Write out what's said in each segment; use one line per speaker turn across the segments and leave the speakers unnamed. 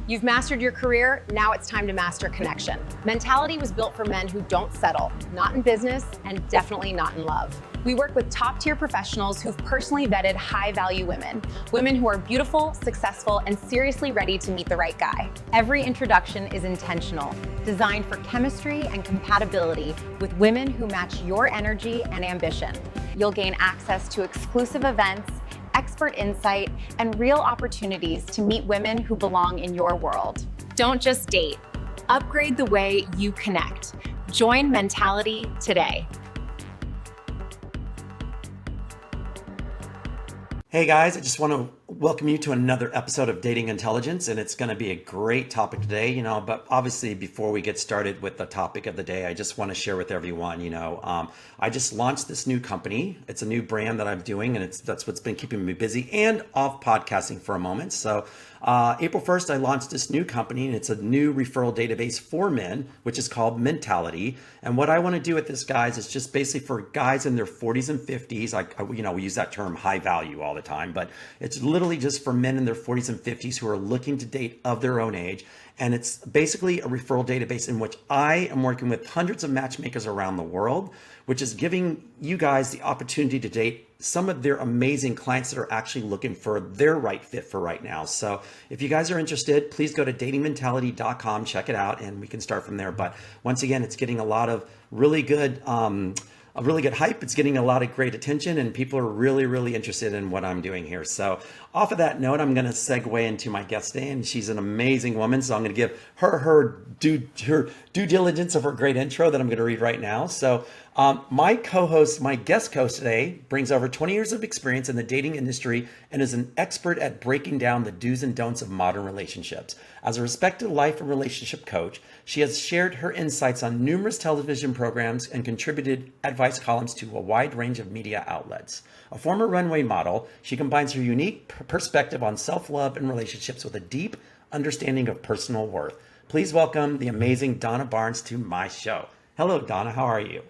You've mastered your career, now it's time to master connection. Mentality was built for men who don't settle, not in business and definitely not in love. We work with top-tier professionals who've personally vetted high-value women who are beautiful, successful, and seriously ready to meet the right guy. Every introduction is intentional, designed for chemistry and compatibility with women who match your energy and ambition. You'll gain access to exclusive events, expert insight, and real opportunities to meet women who belong in your world. Don't just date. Upgrade the way you connect. Join Mentality today.
Hey guys, I just want to welcome you to another episode of Dating Intelligence, and it's going to be a great topic today, but obviously before we get started with the topic of the day, I just want to share with everyone, I just launched this new company. It's a new brand that I'm doing, and that's what's been keeping me busy and off podcasting for a moment. So April 1st, I launched this new company, and it's a new referral database for men, which is called Mentality. And what I want to do with this, guys, is just basically for guys in their 40s and 50s. We use that term high value all the time, but it's literally just for men in their 40s and 50s who are looking to date of their own age. And it's basically a referral database in which I am working with hundreds of matchmakers around the world, which is giving you guys the opportunity to date some of their amazing clients that are actually looking for their right fit for right now. So if you guys are interested, please go to datingmentality.com, check it out, and we can start from there. But once again, it's getting a lot of really good hype. It's getting a lot of great attention, and people are really, really interested in what I'm doing here. So off of that note, I'm going to segue into my guest today, and she's an amazing woman. So I'm going to give her due diligence of her great intro that I'm going to read right now. So my guest host today brings over 20 years of experience in the dating industry and is an expert at breaking down the do's and don'ts of modern relationships. As a respected life and relationship coach, she has shared her insights on numerous television programs and contributed advice columns to a wide range of media outlets. A former runway model, she combines her unique perspective on self-love and relationships with a deep understanding of personal worth. Please welcome the amazing Donna Barnes to my show. Hello, Donna. How are you?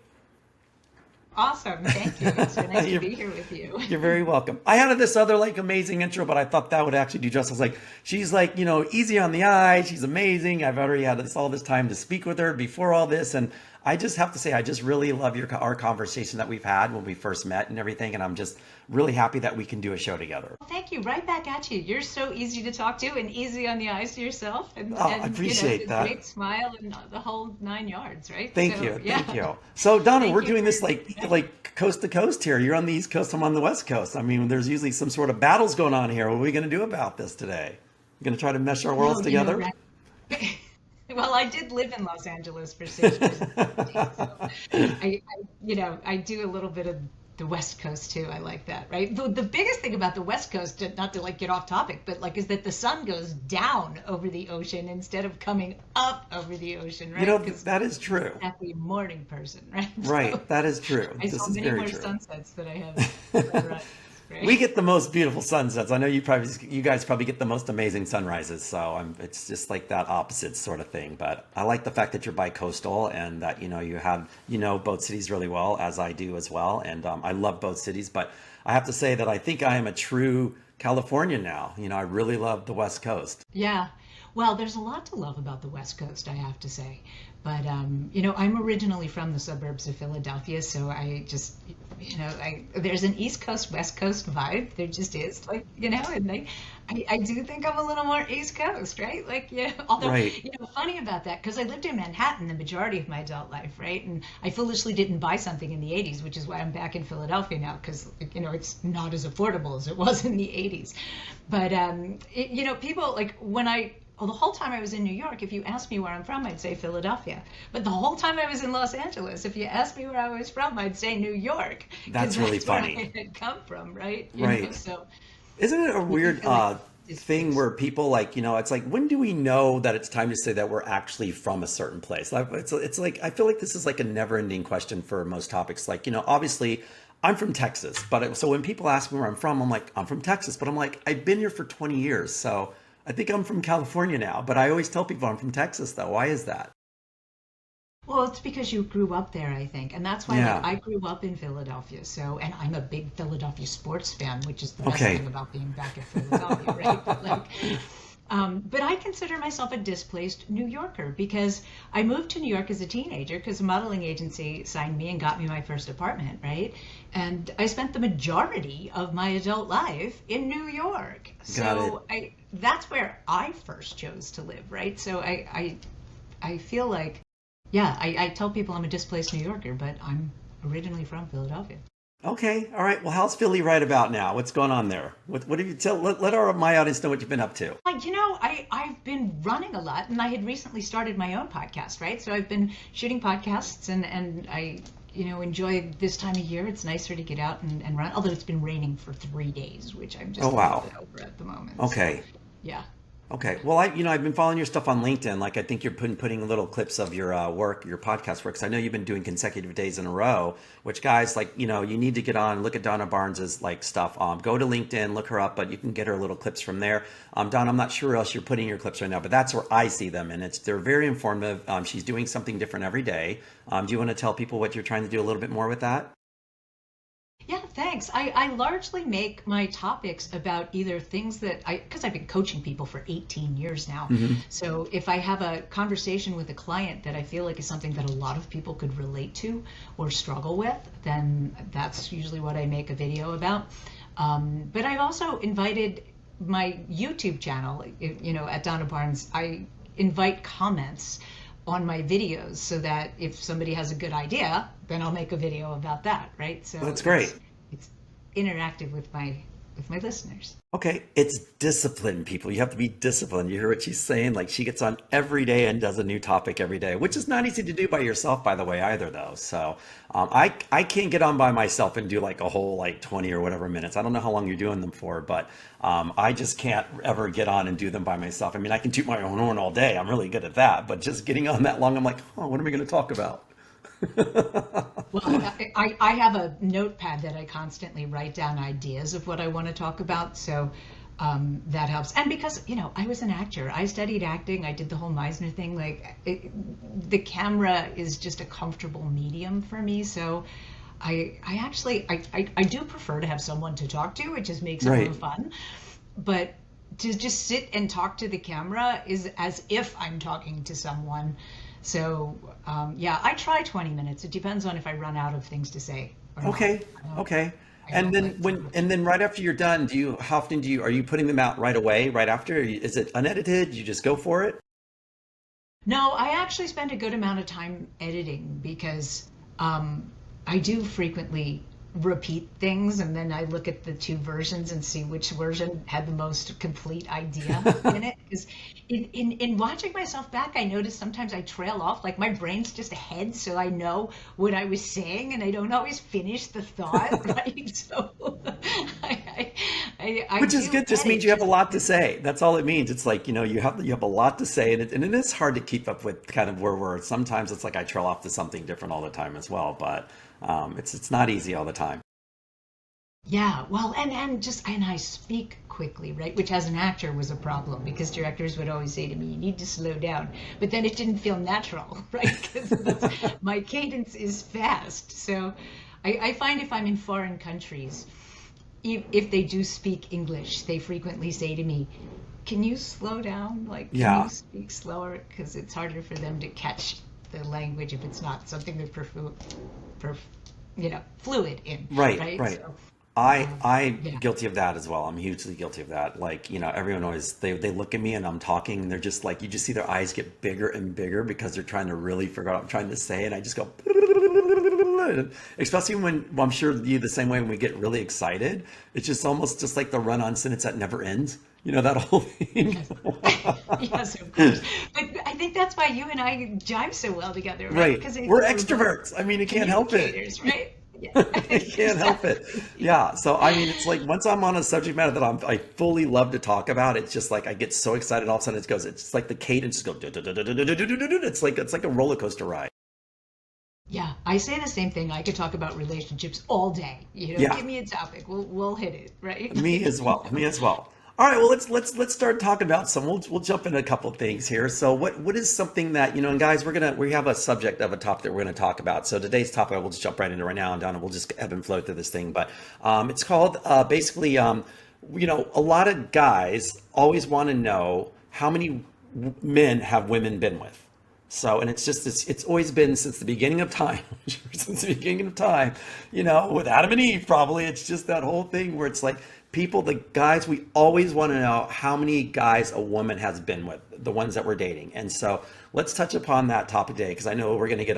Awesome. Thank you. It's so nice to be here with you.
You're very welcome. I had this other amazing intro, but I thought that would actually do justice. She's easy on the eye. She's amazing. I've already had all this time to speak with her before all this. And I just have to say, I just really love our conversation that we've had when we first met and everything. And I'm just really happy that we can do a show together.
Well, thank you. Right back at you. You're so easy to talk to and easy on the eyes yourself. And
I appreciate that.
Great smile and the whole 9 yards, right?
Thank you. So Donna, we're doing this like coast to coast here. You're on the East Coast, I'm on the West Coast. I mean, there's usually some sort of battles going on here. What are we going to do about this today? We're going to try to mesh our worlds together?
Right. Well, I did live in Los Angeles for 6 years. So I do a little bit of the West Coast too. I like that, right? The biggest thing about the West Coast, not to get off topic, but is that the sun goes down over the ocean instead of coming up over the ocean, right?
That is true.
I'm exactly a morning person, right?
Right,
So
that is true.
I saw many more sunsets than I have sunrises. Right?
We get the most beautiful sunsets. I know you guys probably get the most amazing sunrises. So it's just like that opposite sort of thing. But I like the fact that you're bi-coastal and that, you have, both cities really well, as I do as well. And I love both cities. But I have to say that I think I am a true Californian now. I really love the West Coast.
Yeah. Well, there's a lot to love about the West Coast, I have to say. But, I'm originally from the suburbs of Philadelphia, so I just, there's an East Coast, West Coast vibe. There just is, and I do think I'm a little more East Coast, right? Although,
right.
Funny about that, because I lived in Manhattan the majority of my adult life, right? And I foolishly didn't buy something in the 80s, which is why I'm back in Philadelphia now, because, it's not as affordable as it was in the 80s. But, people, the whole time I was in New York, if you asked me where I'm from, I'd say Philadelphia. But the whole time I was in Los Angeles, if you asked me where I was from, I'd say New York.
That's really funny.
Where I had come from, right?
Right.
So
isn't it a weird thing where people it's like, when do we know that it's time to say that we're actually from a certain place? It's like, I feel like this is like a never ending question for most topics. Obviously I'm from Texas, but so when people ask me where I'm from, I'm like, I'm from Texas, but I'm like, I've been here for 20 years. So I think I'm from California now, but I always tell people I'm from Texas though. Why is that?
Well, it's because you grew up there, I think. And that's why I grew up in Philadelphia. So, and I'm a big Philadelphia sports fan, which is the best thing about being back in Philadelphia, right? But But I consider myself a displaced New Yorker because I moved to New York as a teenager because a modeling agency signed me and got me my first apartment, right? And I spent the majority of my adult life in New York. So that's where I first chose to live, right? So I feel like, yeah, I tell people I'm a displaced New Yorker, but I'm originally from Philadelphia.
Okay. All right. Well, how's Philly right about now? What's going on there? What have you let my audience know what you've been up to?
I've been running a lot, and I had recently started my own podcast, right? So I've been shooting podcasts, and I, enjoy this time of year. It's nicer to get out and run, although it's been raining for 3 days, which I'm just a little bit over at the moment.
Okay.
So, yeah.
Okay. Well, I've been following your stuff on LinkedIn. Like, I think you're putting little clips of your work, your podcast work. Because I know you've been doing consecutive days in a row. Which, guys, you need to get on. Look at Donna Barnes's stuff. Go to LinkedIn, look her up, but you can get her little clips from there. Donna, I'm not sure where else you're putting your clips right now, but that's where I see them, and they're very informative. She's doing something different every day. Do you want to tell people what you're trying to do a little bit more with that?
Yeah, thanks. I largely make my topics about either things because I've been coaching people for 18 years now. Mm-hmm. So if I have a conversation with a client that I feel like is something that a lot of people could relate to or struggle with, then that's usually what I make a video about. But I've also invited my YouTube channel, at Donna Barnes, I invite comments on my videos so that if somebody has a good idea, then I'll make a video about that, right? So
that's great.
It's interactive with my listeners.
Okay, it's discipline, people. You have to be disciplined. You hear what she's saying? Like, she gets on every day and does a new topic every day, which is not easy to do by yourself, by the way, either, though. So I can't get on by myself and do a whole 20 or whatever minutes. I don't know how long you're doing them for, but I just can't ever get on and do them by myself. I mean, I can toot my own horn all day. I'm really good at that. But just getting on that long, I'm like, what are we going to talk about?
Well, I have a notepad that I constantly write down ideas of what I want to talk about. So that helps. And because, I was an actor, I studied acting. I did the whole Meisner thing. The camera is just a comfortable medium for me. So I actually do prefer to have someone to talk to. It just makes it more fun. But to just sit and talk to the camera is as if I'm talking to someone. So, I try 20 minutes. It depends on if I run out of things to say.
Okay. And then right after you're done, are you putting them out right away, right after? Is it unedited? You just go for it?
No, I actually spend a good amount of time editing because I do frequently repeat things, and then I look at the two versions and see which version had the most complete idea in it. Because in watching myself back, I noticed sometimes I trail off, my brain's just ahead, so I know what I was saying, and I don't always finish the thought, right? So I
which is good. Just means you have a lot to say. That's all it means. It's you have a lot to say, and it is hard to keep up with kind of where we're. Sometimes it's I trail off to something different all the time as well, but it's not easy all the time.
Yeah, well, and I speak quickly, right? Which as an actor was a problem because directors would always say to me, "You need to slow down," but then it didn't feel natural, right? Because my cadence is fast. So I find if I'm in foreign countries, if they do speak English, they frequently say to me, "Can you slow down? Can you speak slower?" Because it's harder for them to catch the language if it's not something they're fluid in.
Right. So, I'm guilty of that as well. I'm hugely guilty of that. Everyone always, they look at me and I'm talking and they're just you just see their eyes get bigger and bigger because they're trying to really figure out what I'm trying to say. And I just go, especially when, well, I'm sure you the same way when we get really excited. It's just almost just like the run-on sentence that never ends. That whole thing.
Yes, of course. But I think that's why you and I jive so well together, right? Because
we're extroverts. I mean, you can't help it.
Right?
You can't help it. Yeah. So, I mean, it's once I'm on a subject matter that I fully love to talk about, it's just I get so excited. All of a sudden it's the cadence goes, it's like a roller coaster ride.
Yeah, I say the same thing. I could talk about relationships all day. Give me a topic. We'll hit it, right?
Me as well. All right, well, let's start talking about some. We'll jump into a couple of things here. So what is something that, and guys, we have a subject of a topic that we're going to talk about. So today's topic, we'll just jump right into right now, and Donna, we'll just ebb and flow through this thing. But it's called basically, a lot of guys always want to know how many men have women been with? So, and it's always been since the beginning of time, since the beginning of time, with Adam and Eve, probably. It's just that whole thing where it's like people, the guys, we always want to know how many guys a woman has been with, the ones that we're dating. And so let's touch upon that topic today, because I know we're going to get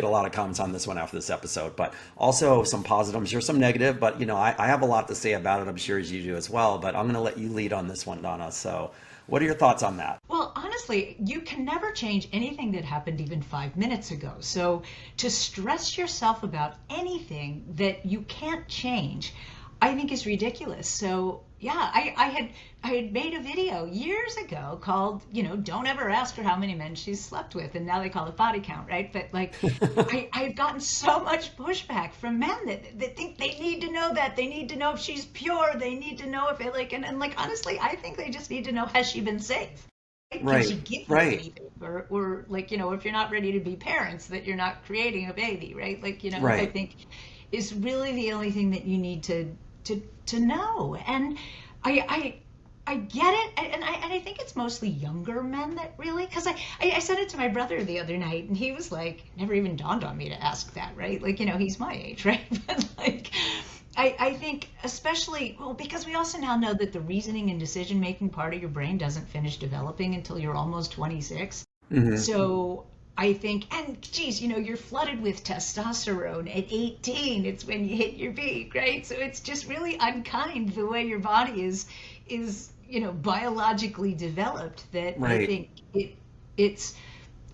a lot of comments on this one after this episode, but also some positive, I'm sure some negative, but I have a lot to say about it. I'm sure as you do as well, but I'm going to let you lead on this one, Donna. So what are your thoughts on that?
Well, honestly, you can never change anything that happened even 5 minutes ago. So to stress yourself about anything that you can't change, I think is ridiculous. So yeah, I had made a video years ago called, don't ever ask her how many men she's slept with. And now they call it body count, right? But like, I've gotten so much pushback from men that think they need to know that. They need to know if she's pure. They need to know if it and like, honestly, I think they just need to know, has she been safe? Can she give you anything? Or like, if you're not ready to be parents, that you're not creating a baby, right? Like, I think is really the only thing that you need to know. And I get it, and I think it's mostly younger men that really, because I said it to my brother the other night, and he was like, never even dawned on me to ask that, right? Like, he's my age, right? But like, I think especially, well, because we also now know that the reasoning and decision-making part of your brain doesn't finish developing until you're almost 26. Mm-hmm. So I think, and geez, you're flooded with testosterone at 18. It's when you hit your peak, right? So it's just really unkind the way your body is biologically developed, that I think it's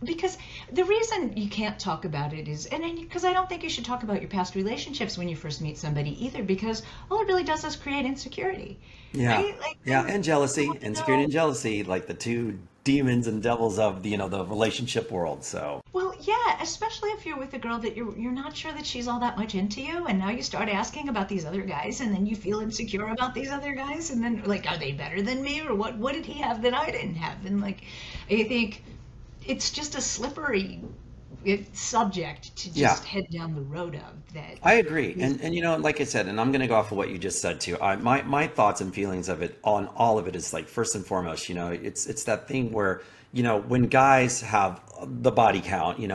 because the reason you can't talk about it is, and because I don't think you should talk about your past relationships when you first meet somebody either, because all it really does is create insecurity.
Yeah.
Right? Like,
and jealousy, insecurity and jealousy, like the two demons and devils of the relationship world. So
well, yeah, especially if you're with a girl that you're not sure that she's all that much into you, and now you start asking about these other guys, and then you feel insecure about these other guys, and then like, are they better than me, or what did he have that I didn't have? And like, I think it's just a slippery subject to just head down the road of that.
I agree. And like I said, and I'm going to go off of what you just said too. My thoughts and feelings of it on all of it is like, first and foremost, it's that thing where, when guys have the body count, we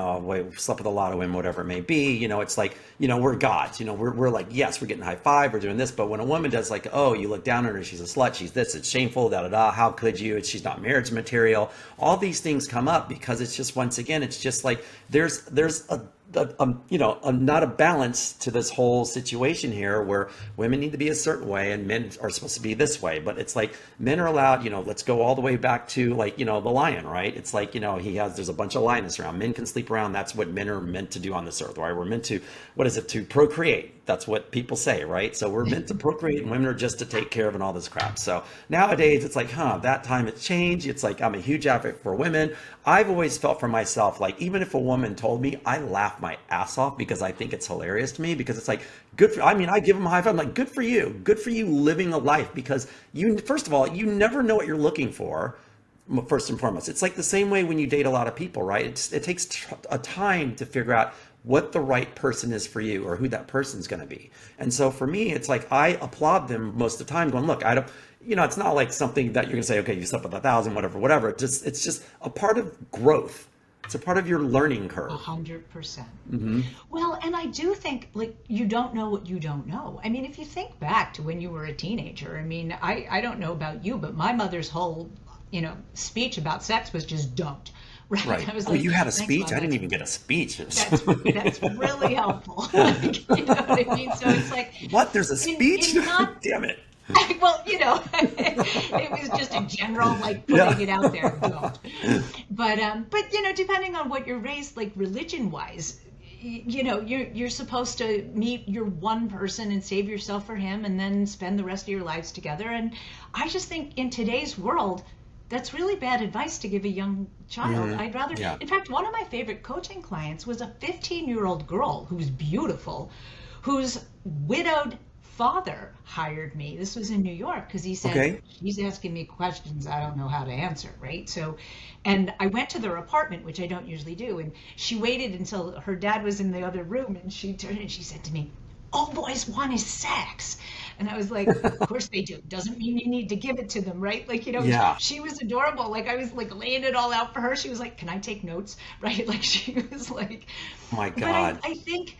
slept with a lot of women, whatever it may be, it's like, we're gods, we're like, yes, we're getting high five, we're doing this. But when a woman does like, oh, you look down on her, she's a slut, she's this, it's shameful, da da da, how could you? She's not marriage material. All these things come up because it's just, once again, it's just like, there's not a balance to this whole situation here, where women need to be a certain way and men are supposed to be this way. But it's like, men are allowed, let's go all the way back to like, the lion, right? It's like, there's a bunch of lioness around. Men can sleep around. That's what men are meant to do on this earth, right? We're meant to, to procreate. That's what people say, right? So we're meant to procreate, and women are just to take care of and all this crap. So nowadays it's like, that time it's changed. It's like, I'm a huge advocate for women. I've always felt for myself, like, even if a woman told me, I laugh my ass off, because I think it's hilarious to me, because it's like, I give them a high five. I'm like, good for you living a life, because first of all, you never know what you're looking for. First and foremost, it's like the same way when you date a lot of people, right? It takes a time to figure out what the right person is for you, or who that person's going to be. And so for me, it's like, I applaud them most of the time, going, look, I don't, it's not like something that you're going to say, okay, you slept with 1,000, whatever. It's just a part of growth. It's a part of your learning curve.
100%.
Mm-hmm.
Well, and I do think, like, you don't know what you don't know. I mean, if you think back to when you were a teenager, I mean, I don't know about you, but my mother's whole, speech about sex was just don't. Right. I was like,
you had a speech? I didn't even get a speech.
That's really helpful. Like, you know what I mean? So it's like,
what? There's a speech? Damn it.
Well, it was just a general, like, putting it out there. Don't. But depending on what you're raised, like, religion-wise, you're supposed to meet your one person and save yourself for him, and then spend the rest of your lives together. And I just think in today's world, that's really bad advice to give a young child. Mm-hmm. I'd rather, in fact, one of my favorite coaching clients was a 15-year-old girl who's beautiful, whose widowed father hired me. This was in New York, because he said, she's asking me questions I don't know how to answer, right? So, and I went to their apartment, which I don't usually do, and she waited until her dad was in the other room, and she turned and she said to me, all boys want is sex. And I was like, of course they do. Doesn't mean you need to give it to them, right? Like,
Yeah.
she was adorable. Like, I was like laying it all out for her. She was like, can I take notes? Right? Like, she was like,
Oh my
but
God.
I think,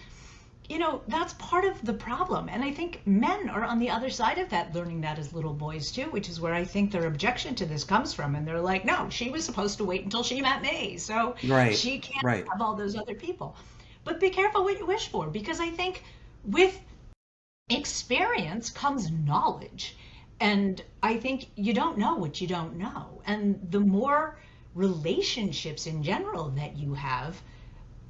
that's part of the problem. And I think men are on the other side of that, learning that as little boys too, which is where I think their objection to this comes from. And they're like, no, she was supposed to wait until she met me. So
Right.
she can't
Right.
have all those other people. But be careful what you wish for, because I think with experience comes knowledge. And I think you don't know what you don't know. And the more relationships in general that you have,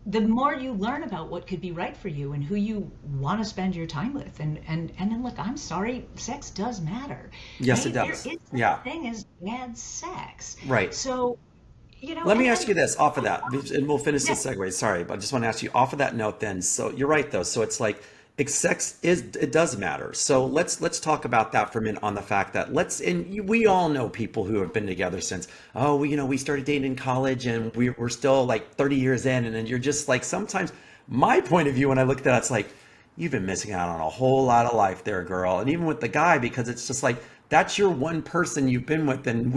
the more you learn about what could be right for you and who you want to spend your time with. And then look, I'm sorry, sex does matter.
Yes,
Right?
it does.
There is such
Yeah.
a thing as bad sex.
Right.
So,
Let me ask
and
you this off of that, and we'll finish
yeah,
this segue. Sorry, but I just want to ask you off of that note then. So you're right though. So it's like sex it does matter. So let's talk about that for a minute on the fact that we all know people who have been together since, oh, we started dating in college and we're still like 30 years in. And then you're just like, sometimes my point of view when I look at that, it's like, you've been missing out on a whole lot of life there, girl. And even with the guy, because it's just like, that's your one person you've been with. And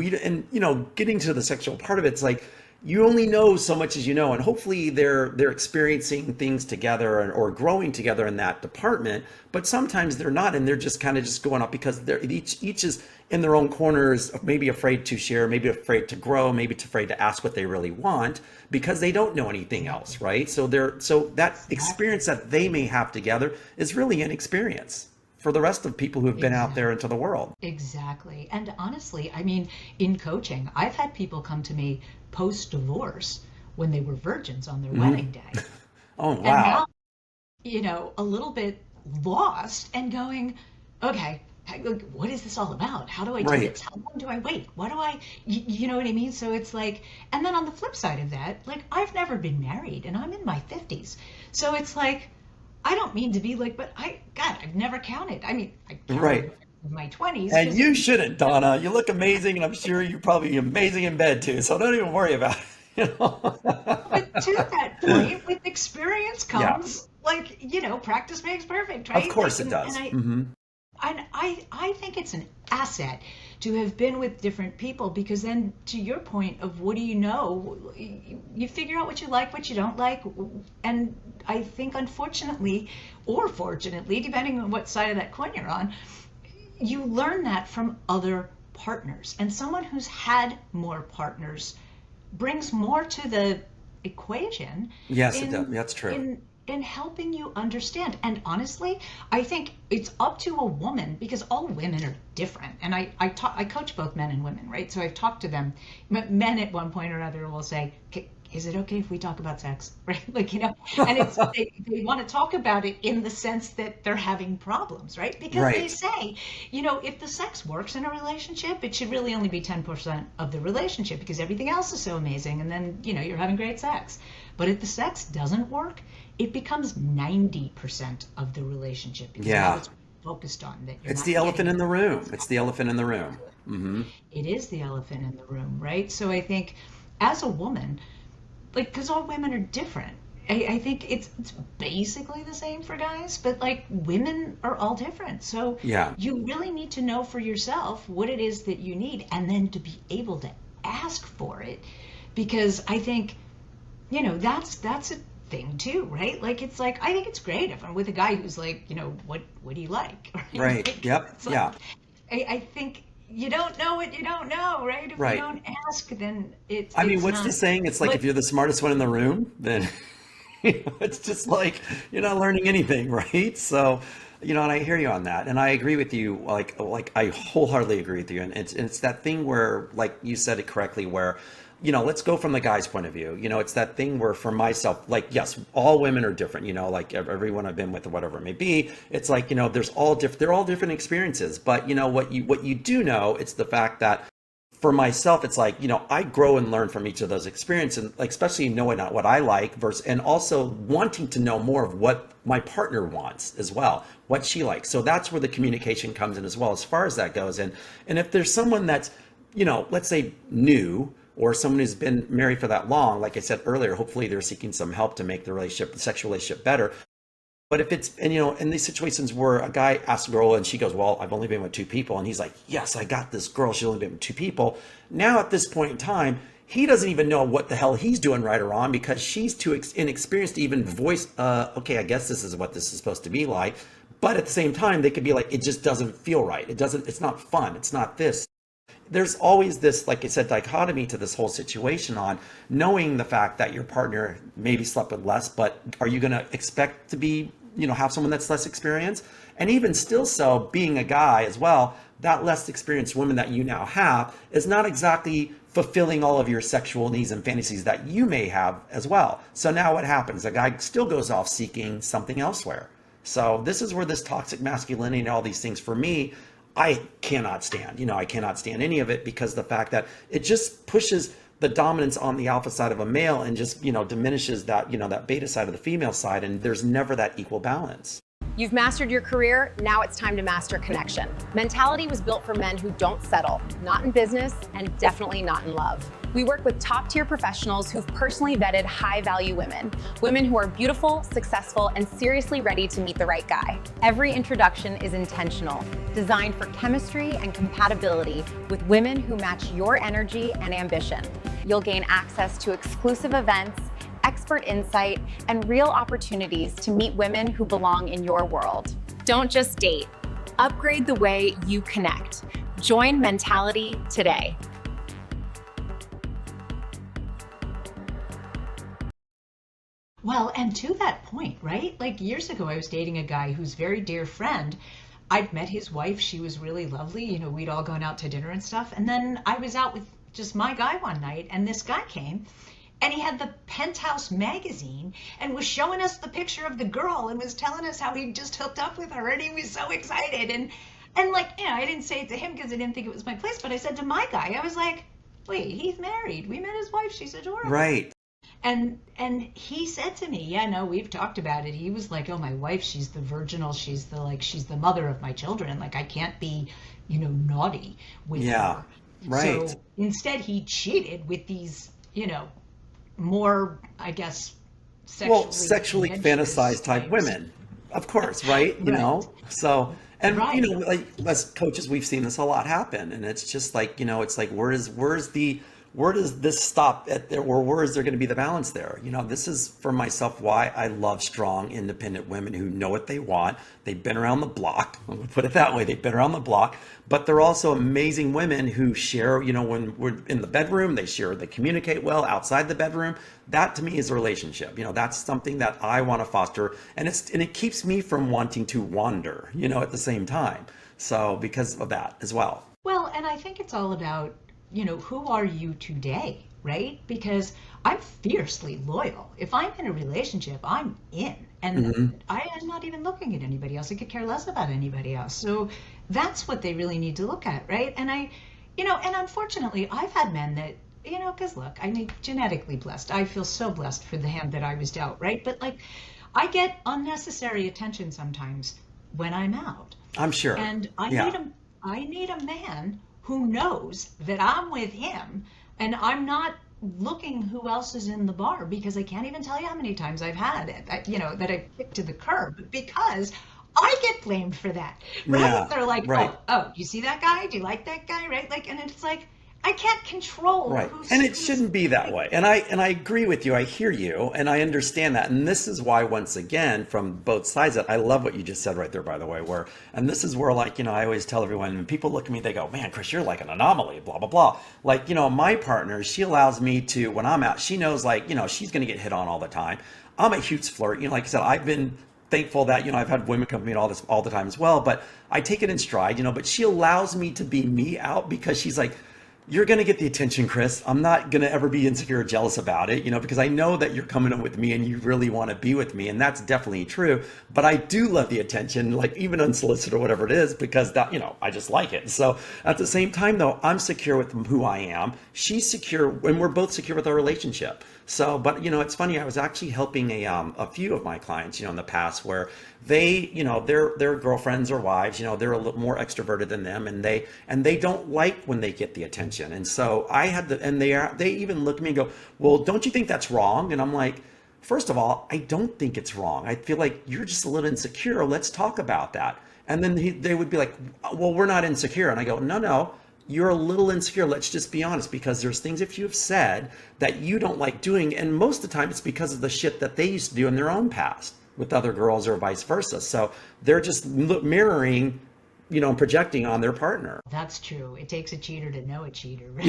getting to the sexual part of it, it's like, you only know so much as you know, and hopefully they're experiencing things together or growing together in that department. But sometimes they're not, and they're just kind of just going up because they're each is in their own corners, maybe afraid to share, maybe afraid to grow, maybe afraid to ask what they really want because they don't know anything else, right? So that experience that they may have together is really an experience for the rest of people who have been out
exactly.
there into the world.
Exactly. And honestly, I mean, in coaching, I've had people come to me post-divorce when they were virgins on their
Hmm.
wedding day.
Oh
And
wow!
now, a little bit lost and going, okay, look, what is this all about? How do I do
Right.
this? How long do I wait? What do you know what I mean? So it's like, and then on the flip side of that, like, I've never been married and I'm in my 50s. So it's like, I don't mean to be like, but God, I've never counted. I mean, I
Right.
counted in my 20s
And
because
you shouldn't, Donna. You look amazing, and I'm sure you're probably amazing in bed too. So don't even worry about it.
but to that point, with experience
Yeah,
comes, like, practice makes perfect,
of
right? Like,
course it
and
does. Hmm.
I think it's an asset to have been with different people, because then, to your point of what do you know, you figure out what you like, what you don't like. And I think, unfortunately or fortunately, depending on what side of that coin you're on, you learn that from other partners. And someone who's had more partners brings more to the equation
Yes, it does.
in
That's true.
in helping you understand. And honestly, I think it's up to a woman, because all women are different. And I coach both men and women, right? So I've talked to them. Men at one point or another will say, is it okay if we talk about sex? Right? Like, and it's they want to talk about it in the sense that they're having problems, right? Because they
Right.
say, if the sex works in a relationship, it should really only be 10% of the relationship, because everything else is so amazing. And then, you're having great sex. But if the sex doesn't work, it becomes 90% of the relationship, because now
Yeah.
it's focused on that you're
It's
not
the elephant
getting
in the room.
enough.
It's the elephant in the room. Hmm.
It is the elephant in the room, right? So I think, as a woman, like, because all women are different. I think it's basically the same for guys, but like, women are all different. So
Yeah.
you really need to know for yourself what it is that you need, and then to be able to ask for it. Because I think, that's a thing too, right? Like, it's like, I think it's great if I'm with a guy who's like, what do you like? Right?
Right.
Like,
Yep.
it's like,
Yeah.
I think you don't know what you don't know, right? If you
Right.
don't ask, then
I mean,
it's
what's the
not.
saying? It's like
But
if you're the smartest one in the room, then it's just like you're not learning anything, right? So, and I hear you on that, and I agree with you. Like I wholeheartedly agree with you, and it's that thing where, like you said it correctly, where let's go from the guy's point of view. It's that thing where, for myself, like, yes, all women are different. Like everyone I've been with or whatever it may be, it's like there's all different. They're all different experiences, but what you do know, it's the fact that for myself, it's like, I grow and learn from each of those experiences, and like, especially knowing what I like versus, and also wanting to know more of what my partner wants as well, what she likes. So that's where the communication comes in as well, as far as that goes. And if there's someone that's, let's say new, or someone who's been married for that long, like I said earlier, hopefully they're seeking some help to make the sexual relationship better. But if it's, and in these situations where a guy asks a girl and she goes, well, I've only been with two people. And he's like, yes, I got this girl. She's only been with two people. Now at this point in time, he doesn't even know what the hell he's doing right or wrong because she's too inexperienced to even voice, okay, I guess this is what this is supposed to be like. But at the same time, they could be like, it just doesn't feel right. It's not fun. It's not this. There's always this, like I said, dichotomy to this whole situation on knowing the fact that your partner maybe slept with less, but are you going to expect to be, have someone that's less experienced? And even still so, being a guy as well, that less experienced woman that you now have is not exactly fulfilling all of your sexual needs and fantasies that you may have as well. So now what happens? A guy still goes off seeking something elsewhere. So this is where this toxic masculinity and all these things, for me, I cannot stand. I cannot stand any of it because the fact that it just pushes the dominance on the alpha side of a male and just, diminishes that, that beta side of the female side. And there's never that equal balance.
You've mastered your career, now it's time to master connection. Mentality was built for men who don't settle, not in business and definitely not in love. We work with top-tier professionals who've personally vetted high-value women who are beautiful, successful, and seriously ready to meet the right guy. Every introduction is intentional, designed for chemistry and compatibility with women who match your energy and ambition. You'll gain access to exclusive events, expert insight, and real opportunities to meet women who belong in your world. Don't just date. Upgrade the way you connect. Join Mentality today.
Well, and to that point, right? Like years ago, I was dating a guy who's a very dear friend. I'd met his wife. She was really lovely. We'd all gone out to dinner and stuff. And then I was out with just my guy one night, and this guy came. And he had the Penthouse magazine and was showing us the picture of the girl and was telling us how he just hooked up with her and he was so excited. And like, I didn't say it to him because I didn't think it was my place, but I said to my guy, I was like, wait, he's married. We met his wife. She's adorable.
Right.
And he said to me, yeah, no, we've talked about it. He was like, oh, my wife, she's the virginal. She's the mother of my children. Like, I can't be, naughty with her.
Right.
So instead he cheated with these, more, I guess,
sexually fantasized type women, of course, right? So, and
right.
like as coaches, we've seen this a lot happen, and it's just like, it's like, where does this stop at there, or where is there going to be the balance there? This is for myself why I love strong, independent women who know what they want. They've been around the block. I'm going to put it that way. They've been around the block, but they're also amazing women who share, when we're in the bedroom, they communicate well outside the bedroom. That to me is a relationship. That's something that I want to foster. And it keeps me from wanting to wander, at the same time. So because of that as well.
Well, and I think it's all about, who are you today, right? Because I'm fiercely loyal. If I'm in a relationship, I'm in. And I am not even looking at anybody else. I could care less about anybody else. So that's what they really need to look at, right? And and unfortunately, I've had men that, because look, I'm genetically blessed. I feel so blessed for the hand that I was dealt, right? But like, I get unnecessary attention sometimes when I'm out.
I'm sure.
And I need a man who knows that I'm with him and I'm not looking who else is in the bar, because I can't even tell you how many times I've had it, that I kicked to the curb because I get blamed for that, right?
Yeah,
They're like,
right.
oh, you see that guy? Do you like that guy? Right? Like, and it's like, I can't control.
Right. And it shouldn't be that way. And I agree with you. I hear you and I understand that. And this is why, once again, from both sides, I love what you just said right there, by the way, and this is where, like, I always tell everyone, when people look at me, they go, man, Chris, you're like an anomaly, blah, blah, blah. Like, my partner, she allows me to, when I'm out, she knows, like, she's going to get hit on all the time. I'm a huge flirt. Like I said, I've been thankful that, I've had women come to me all the time as well, but I take it in stride, but she allows me to be me out because she's like, you're going to get the attention, Chris. I'm not going to ever be insecure or jealous about it, because I know that you're coming in with me and you really want to be with me. And that's definitely true. But I do love the attention, like even unsolicited or whatever it is, because that, I just like it. So at the same time, though, I'm secure with who I am. She's secure, and we're both secure with our relationship. So, but it's funny, I was actually helping a few of my clients, in the past, where they, their girlfriends or wives, they're a little more extroverted than them, and they don't like when they get the attention. And so I had and they even look at me and go, well, don't you think that's wrong? And I'm like, first of all, I don't think it's wrong. I feel like you're just a little insecure. Let's talk about that. And then they would be like, well, we're not insecure. And I go, no, no, you're a little insecure. Let's just be honest, because there's things that you have said that you don't like doing. And most of the time it's because of the shit that they used to do in their own past with other girls or vice versa. So they're just mirroring, and projecting on their partner.
That's true. It takes a cheater to know a cheater, right?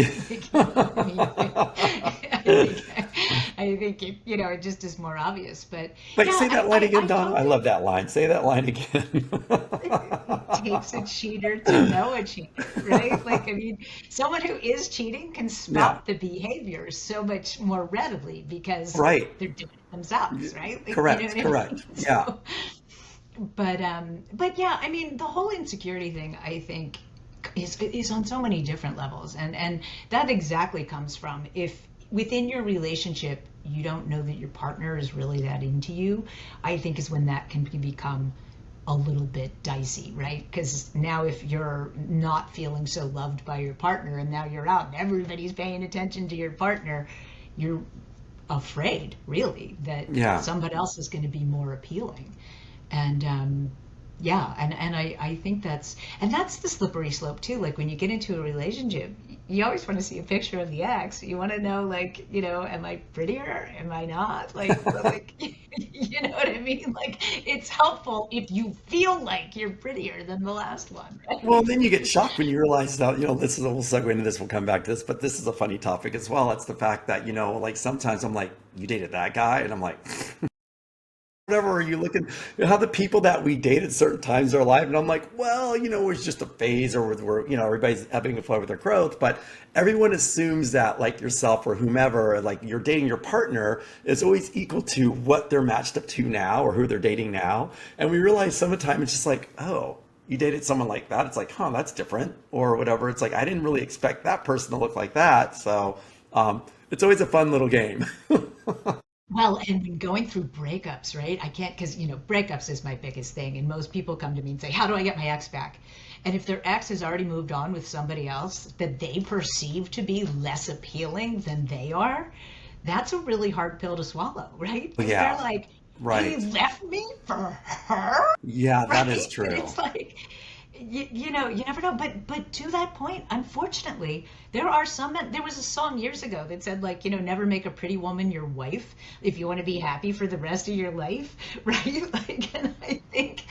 I think it just is more obvious. But yeah,
say that line again, Donna. I love that line. Say that line again.
It takes a cheater to know a cheater, right? Like, someone who is cheating can spot the behavior so much more readily because they're doing it themselves, right? Like,
correct. Yeah.
So, but yeah, the whole insecurity thing, I think, is on so many different levels, and that exactly comes from if within your relationship you don't know that your partner is really that into you, I think is when that can become a little bit dicey, right? Because now if you're not feeling so loved by your partner and now you're out and everybody's paying attention to your partner, you're afraid really that somebody else is going to be more appealing. And I think that's the slippery slope too. Like when you get into a relationship, you always want to see a picture of the ex. You want to know, like, am I prettier? Am I not? Like, you know what I mean? Like, it's helpful if you feel like you're prettier than the last one. Right?
Well, then you get shocked when you realize that, we'll segue into this, we'll come back to this, but this is a funny topic as well. It's the fact that, like sometimes I'm like, you dated that guy? And I'm like, whatever, are you looking how the people that we date at certain times of our life? And I'm like, well, it's just a phase, or we're everybody's ebbing and flowing with their growth. But everyone assumes that, like yourself or whomever, like you're dating your partner is always equal to what they're matched up to now or who they're dating now. And we realize some of the time it's just like, oh, you dated someone like that. It's like, huh, that's different, or whatever. It's like, I didn't really expect that person to look like that. So it's always a fun little game.
Well, and when going through breakups, right? I can't, because, breakups is my biggest thing. And most people come to me and say, how do I get my ex back? And if their ex has already moved on with somebody else that they perceive to be less appealing than they are, that's a really hard pill to swallow, right?
Yeah.
They're like,
right.
He left me for her?
Yeah, that is true.
And it's like, you never know. But to that point, unfortunately, there are some men. There was a song years ago that said, like, never make a pretty woman your wife if you want to be happy for the rest of your life, right? Like, and I think,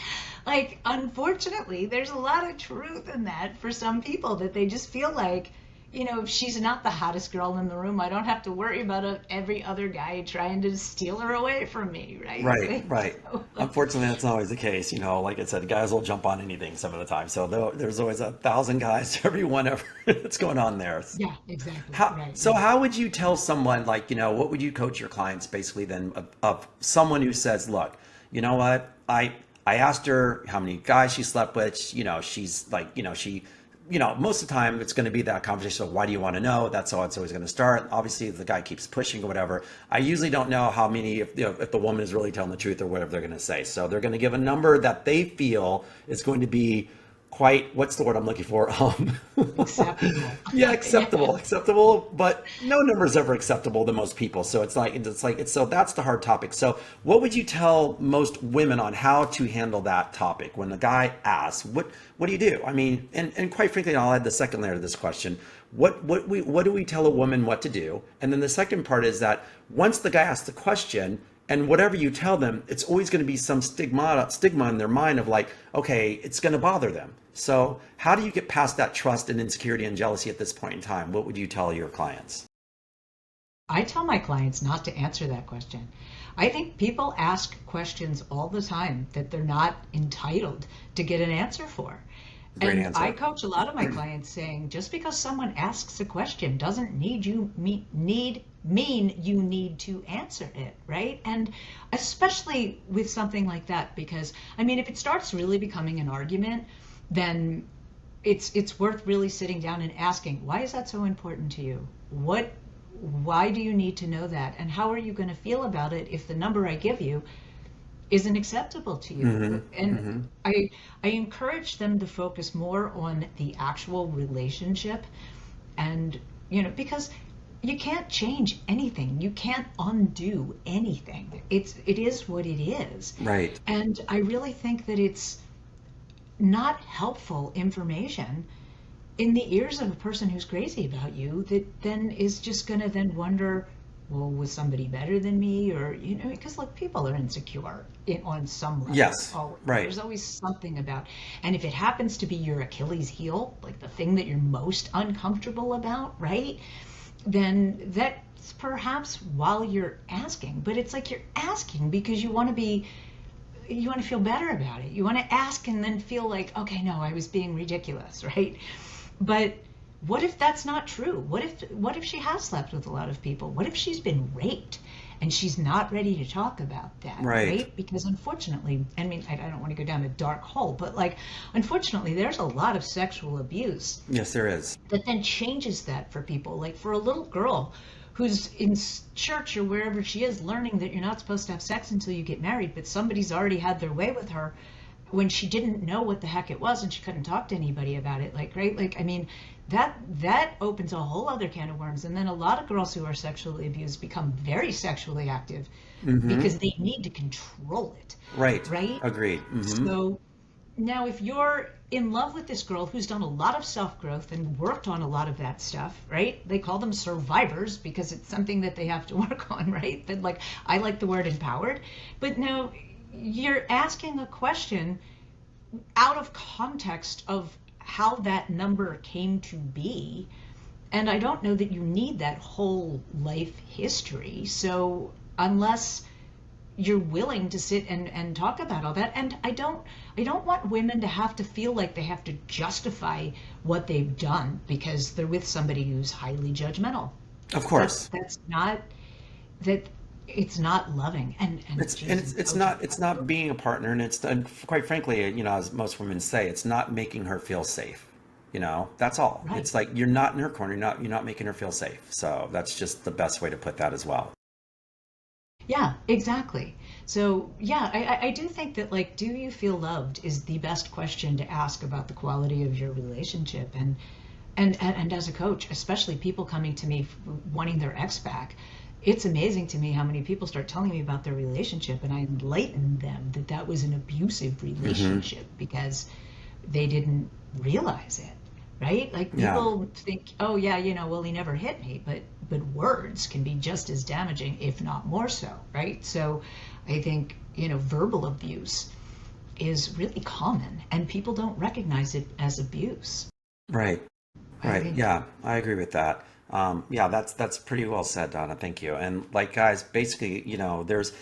like, unfortunately, there's a lot of truth in that for some people, that they just feel like, if she's not the hottest girl in the room, I don't have to worry about every other guy trying to steal her away from me, right?
Right. So, unfortunately, that's not always the case. Like I said, guys will jump on anything some of the time. So there's always 1,000 guys to every one ever that's going on there.
Yeah, exactly.
How would you tell someone, like, what would you coach your clients basically then of someone who says, look, you know what, I asked her how many guys she slept with, she's like, she, most of the time it's going to be that conversation of, why do you want to know? That's how it's always going to start. Obviously, if the guy keeps pushing or whatever, I usually don't know how many, if the woman is really telling the truth or whatever they're going to say. So they're going to give a number that they feel is going to be quite, what's the word I'm looking for?
Acceptable.
Yeah, acceptable, but no number is ever acceptable to most people. So so that's the hard topic. So what would you tell most women on how to handle that topic when the guy asks, what do you do? I mean, and quite frankly, I'll add the second layer to this question. What do we tell a woman what to do? And then the second part is that once the guy asks the question, and whatever you tell them, it's always going to be some stigma in their mind of like, okay, it's going to bother them. So how do you get past that trust and insecurity and jealousy at this point in time? What would you tell your clients?
I tell my clients not to answer that question. I think people ask questions all the time that they're not entitled to get an answer for.
Great
And
answer.
I coach a lot of my clients saying, just because someone asks a question doesn't mean you need to answer it, right? And especially with something like that, because if it starts really becoming an argument, then it's worth really sitting down and asking, why is that so important to you? Why do you need to know that? And how are you going to feel about it if the number I give you isn't acceptable to you? And I encourage them to focus more on the actual relationship, and because you can't change anything. You can't undo anything. It is what it is.
Right.
And I really think that it's not helpful information in the ears of a person who's crazy about you that then is just going to then wonder, well, was somebody better than me? Or, because like people are insecure on some level.
Yes. Right.
There's always something about, and if it happens to be your Achilles heel, like the thing that you're most uncomfortable about, right? Then that's perhaps while you're asking, but it's like you're asking because you want to feel better about it. You want to ask and then feel like, okay, no, I was being ridiculous, right? But what if that's not true? What if she has slept with a lot of people? What if she's been raped and she's not ready to talk about that, right? Because unfortunately, I mean, I don't want to go down a dark hole, but like, unfortunately, there's a lot of sexual abuse.
Yes, there is.
That then changes that for people. Like for a little girl who's in church or wherever she is learning that you're not supposed to have sex until you get married, but somebody's already had their way with her when she didn't know what the heck it was and she couldn't talk to anybody about it. Like, right? Like, I mean, that opens a whole other can of worms. And then a lot of girls who are sexually abused become very sexually active because they need to control it.
Right.
Right?
Agreed. Mm-hmm.
So now if you're in love with this girl who's done a lot of self-growth and worked on a lot of that stuff, right? They call them survivors because it's something that they have to work on, right? That, like, I like the word empowered. But now you're asking a question out of context of how that number came to be. And I don't know that you need that whole life history. So unless you're willing to sit and talk about all that, and I don't want women to have to feel like they have to justify what they've done because they're with somebody who's highly judgmental.
Of course.
That's not that. It's not loving, and
it's not being a partner, and quite frankly, as most women say, it's not making her feel safe. That's all. Right. It's like you're not in her corner. You're not making her feel safe. So that's just the best way to put that as well.
Yeah, exactly. So yeah, I do think that, like, do you feel loved is the best question to ask about the quality of your relationship, and as a coach, especially people coming to me wanting their ex back. It's amazing to me how many people start telling me about their relationship, and I enlighten them that was an abusive relationship because they didn't realize it, right? Like people think, oh yeah, well, he never hit me, but words can be just as damaging, if not more so, right? So I think, verbal abuse is really common, and people don't recognize it as abuse.
Right. Yeah, I agree with that. That's pretty well said, Donna. Thank you. And like, guys, basically, there's,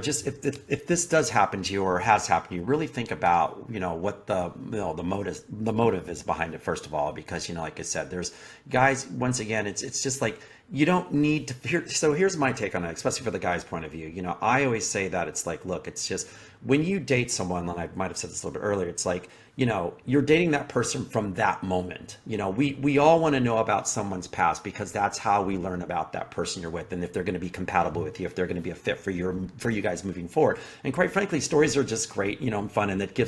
just if this does happen to you or has happened to you, really think about, what the motive is behind it, first of all, because, like I said, there's guys, once again, it's just like, you don't need to so here's my take on it, especially for the guy's point of view. I always say that it's like, look, it's just when you date someone, and I might have said this a little bit earlier, it's like, you're dating that person from that moment. We all want to know about someone's past because that's how we learn about that person you're with and if they're going to be compatible with you, if they're going to be a fit for you guys moving forward. And quite frankly, stories are just great, and fun, and it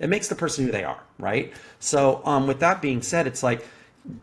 makes the person who they are, right? So with that being said, it's like,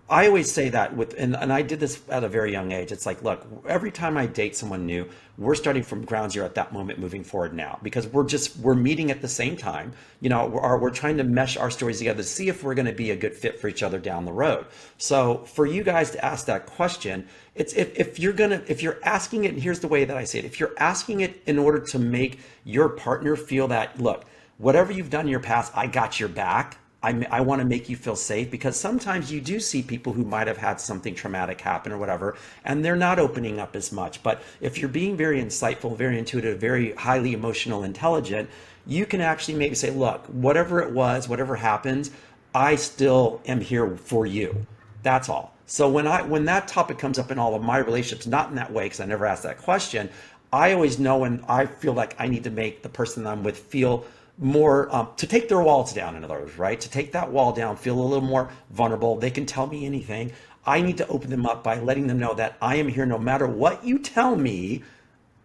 I always say that and I did this at a very young age. It's like, look, every time I date someone new, we're starting from ground zero at that moment moving forward now, because we're meeting at the same time. We're trying to mesh our stories together to see if we're going to be a good fit for each other down the road. So for you guys to ask that question, it's if you're asking it, and here's the way that I say it, if you're asking it in order to make your partner feel that, look, whatever you've done in your past, I got your back. I want to make you feel safe, because sometimes you do see people who might have had something traumatic happen or whatever, and they're not opening up as much. But if you're being very insightful, very intuitive, very highly emotional, intelligent, you can actually maybe say, look, whatever it was, whatever happened, I still am here for you. That's all. So when that topic comes up in all of my relationships, not in that way, because I never asked that question, I always know when I feel like I need to make the person that I'm with feel more, to take their walls down, in other words, right? To take that wall down, feel a little more vulnerable. They can tell me anything. I need to open them up by letting them know that I am here no matter what you tell me.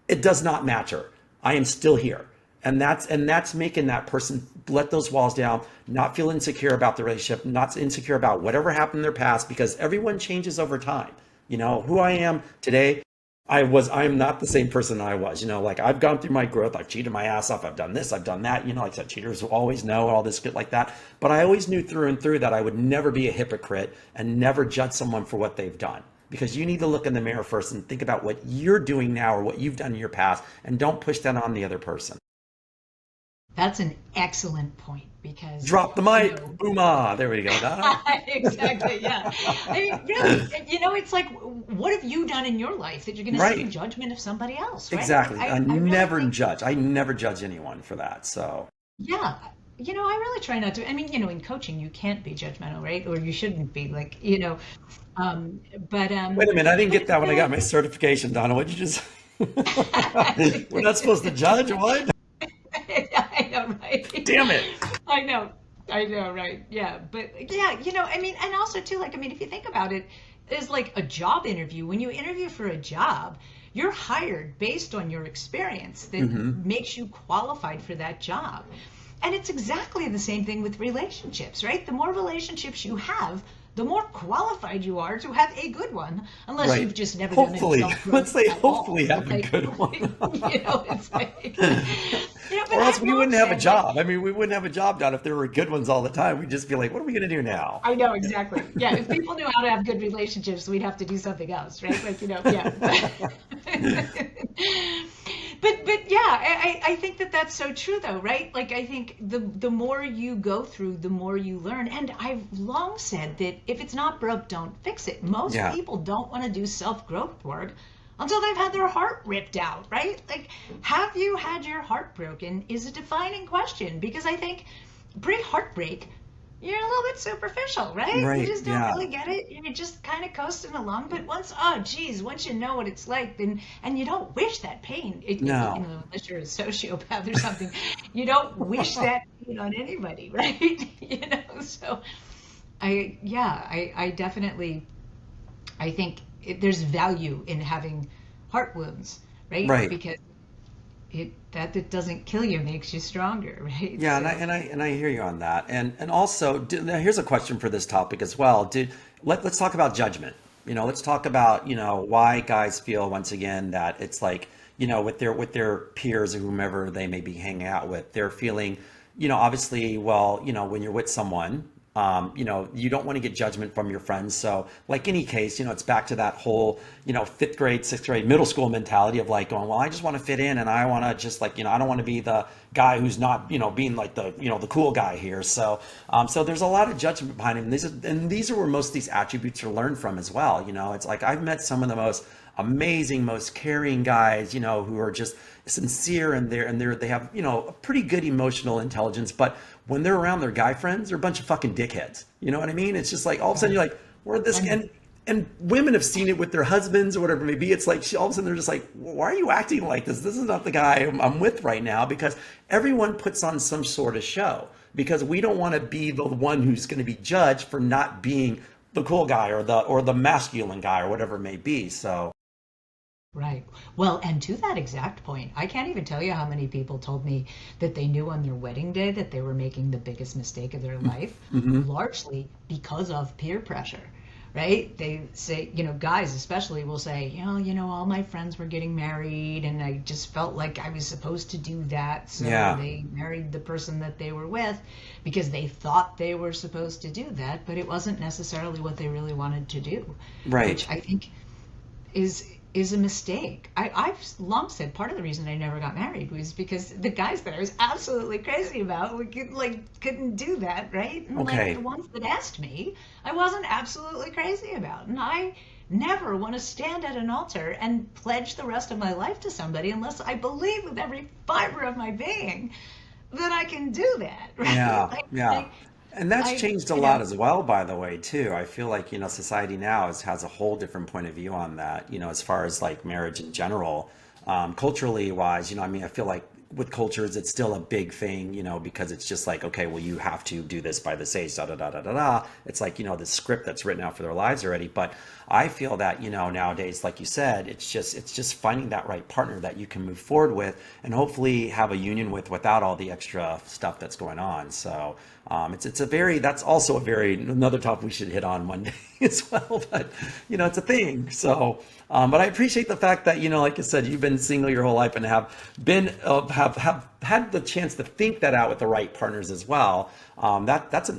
It does not matter. I am still here. And that's making that person let those walls down, not feel insecure about the relationship, not insecure about whatever happened in their past, because everyone changes over time. You know, who I am today, I'm not the same person I was. You know, like I've gone through my growth. I've cheated my ass off. I've done this. I've done that. You know, like I said, cheaters will always know all this shit like that. But I always knew through and through that I would never be a hypocrite and never judge someone for what they've done. Because you need to look in the mirror first and think about what you're doing now or what you've done in your past, and don't push that on the other person.
That's an excellent point because
Drop the mic. Boom-ah. There we go.
exactly, yeah. I mean, really, it's like, what have you done in your life that you're going to seek
Right.
judgment of somebody else, right?
Exactly.
Like,
I
really
never
think,
judge. I never judge anyone for that. So,
yeah, I really try not to. I mean, in coaching, you can't be judgmental, right? Or you shouldn't be, like, but
wait a minute. I didn't
but
get that when I
really,
got my certification, Donna. What'd you just? We're not supposed to judge. What?
I know, right?
Damn it.
I know. I know, right? Yeah. But yeah, I mean, and also too, like, I mean, if you think about it, is like a job interview. When you interview for a job, you're hired based on your experience that makes you qualified for that job. And it's exactly the same thing with relationships, right? The more relationships you have, the more qualified you are to have a good one, unless
Right.
you've just never done
Hopefully.
any self-growth
Let's say
at all.
hopefully have a
Like,
good one.
it's like, but
Or else
I've
we
long
wouldn't have a
said, like,
job. I mean, we wouldn't have a job done if there were good ones all the time. We'd just be like, what are we going to do now?
I know exactly. Yeah, if people knew how to have good relationships, we'd have to do something else, right? Like, yeah. But yeah, I think that that's so true though, right? Like I think the more you go through, the more you learn. And I've long said that if it's not broke, don't fix it. Most
Yeah.
people don't want to do self-growth work until they've had their heart ripped out, right? Like, have you had your heart broken is a defining question, because I think pre-heartbreak, you're a little bit superficial, right? You
Right.
just don't
Yeah.
really get it. You're just kind of coasting along. But once you know what it's like, then, and you don't wish that pain,
No.
unless you're a sociopath or something, you don't wish that pain on anybody, right? So I definitely, I think there's value in having heart wounds, right?
Right.
Because it doesn't kill you, makes you stronger, right?
Yeah,
So,
and I hear you on that. And also, now here's a question for this topic as well. Let's talk about judgment. Let's talk about, why guys feel once again that it's like, with their peers or whomever they may be hanging out with, they're feeling, obviously, well, when you're with someone, you don't want to get judgment from your friends. So like any case, it's back to that whole, fifth grade, sixth grade, middle school mentality of like going, well, I just want to fit in and I want to just like, I don't want to be the guy who's not, being like the cool guy here. So, so there's a lot of judgment behind him. These are where most of these attributes are learned from as well. It's like I've met some of the most amazing, most caring guys, who are just sincere and they have, a pretty good emotional intelligence. But when they're around their guy friends, they're a bunch of fucking dickheads. You know what I mean? It's just like all of a sudden you're like, where this and women have seen it with their husbands or whatever it may be. It's like all of a sudden they're just like, why are you acting like this? This is not the guy I'm with right now, because everyone puts on some sort of show, because we don't want to be the one who's going to be judged for not being the cool guy or the masculine guy or whatever it may be. So.
right. Well, and to that exact point, I can't even tell you how many people told me that they knew on their wedding day that they were making the biggest mistake of their life, largely because of peer pressure, right? They say, guys especially will say, all my friends were getting married and I just felt like I was supposed to do that. So
Yeah.
they married the person that they were with because they thought they were supposed to do that, but it wasn't necessarily what they really wanted to do,
Right.
which I think is a mistake. I've long said part of the reason I never got married was because the guys that I was absolutely crazy about couldn't do that, right? And
Okay.
like the ones that asked me, I wasn't absolutely crazy about. And I never want to stand at an altar and pledge the rest of my life to somebody unless I believe with every fiber of my being that I can do that, right?
Yeah,
Like,
yeah. And that's
I,
changed a
you
lot
know,
as well, by the way, too. I feel like, society now has a whole different point of view on that, as far as like marriage in general. Culturally wise, I mean, I feel like with cultures, it's still a big thing, because it's just like, okay, well, you have to do this by this age, da da da da da da. It's like, the script that's written out for their lives already. But I feel that, nowadays, like you said, it's just finding that right partner that you can move forward with and hopefully have a union with without all the extra stuff that's going on. So that's also a very another topic we should hit on one day. as well, but it's a thing. So, but I appreciate the fact that, like you said, you've been single your whole life and have been, have had the chance to think that out with the right partners as well. That's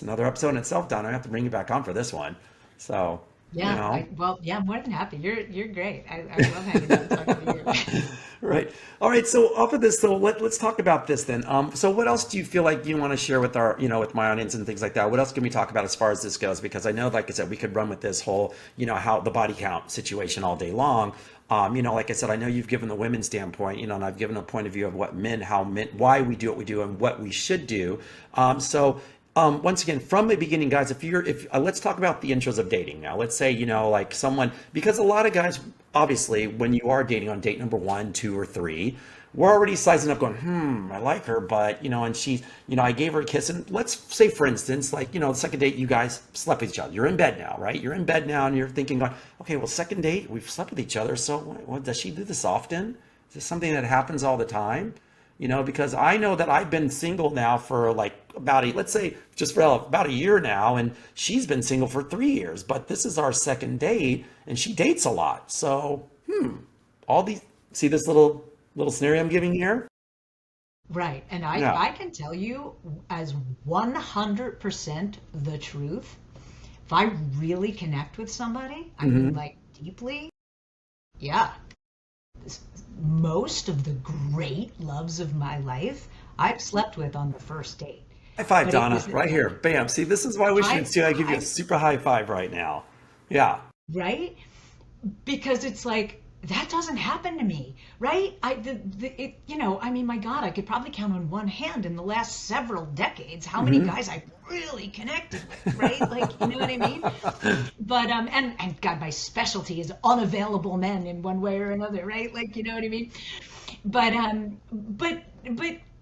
another episode in itself, Donna. I have to bring you back on for this one. So, you
Yeah,
know.
yeah, I'm more than happy. You're great. I love hanging out and talking to you.
Right. All right. So off of this, so let's talk about this then. So what else do you feel like you want to share with our, with my audience and things like that? What else can we talk about as far as this goes? Because I know, like I said, we could run with this whole, how the body count situation all day long. Like I said, I know you've given the women's standpoint, and I've given a point of view of what why we do what we do and what we should do. Once again, from the beginning, guys, if let's talk about the intros of dating now. Let's say, like someone, because a lot of guys, obviously, when you are dating on date number 1, 2, or 3, we're already sizing up going, I like her, but, and she's, I gave her a kiss. And let's say, for instance, like, the second date, you guys slept with each other. You're in bed now, right? You're in bed now and you're thinking, okay, well, second date, we've slept with each other. So does she do this often? Is this something that happens all the time? Because I know that I've been single now for like let's say just for about a year now, and she's been single for 3 years, but this is our second date and she dates a lot. So, all these, see this little scenario I'm giving here?
Right. And
Yeah.
I can tell you as 100% the truth. If I really connect with somebody, I mean, like deeply, yeah. Most of the great loves of my life I've slept with on the first date.
High five,
But it
Donna,
was
right here. Bam. See, this is why we should see. I give you a
high,
super high five right now. Yeah.
right? Because it's like that doesn't happen to me, right? I mean, my God, I could probably count on one hand in the last several decades how many guys I really connected with, right? Like, you know what I mean? But and God, my specialty is unavailable men in one way or another, right? Like, you know what I mean? But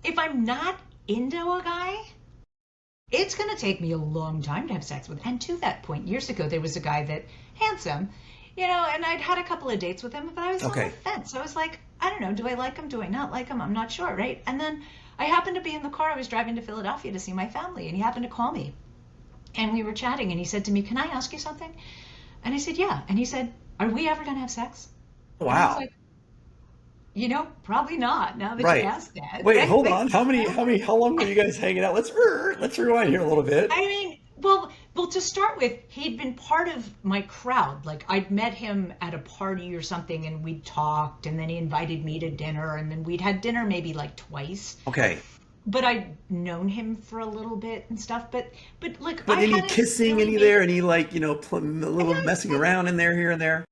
if I'm not into a guy, it's going to take me a long time to have sex with. And to that point, years ago, there was a guy that handsome, and I'd had a couple of dates with him, but I was on the fence. I was like, I don't know, do I like him? Do I not like him? I'm not sure, right? And then I happened to be in the car. I was driving to Philadelphia to see my family, and he happened to call me. And we were chatting, and he said to me, can I ask you something? And I said, yeah. And he said, are we ever going to have sex? And I was
Wow.
like, probably not, now that you
Right.
asked that.
Wait,
Right?
hold
Like,
on. How long were you guys hanging out? Let's rewind here a little bit.
I mean, well, to start with, he'd been part of my crowd. Like, I'd met him at a party or something, and we'd talked, and then he invited me to dinner, and then we'd had dinner maybe like twice.
Okay.
But I'd known him for a little bit and stuff. But like,
But
I
any
hadn't
kissing,
really
any
made.
there, any like, a little messing around in there, here and there?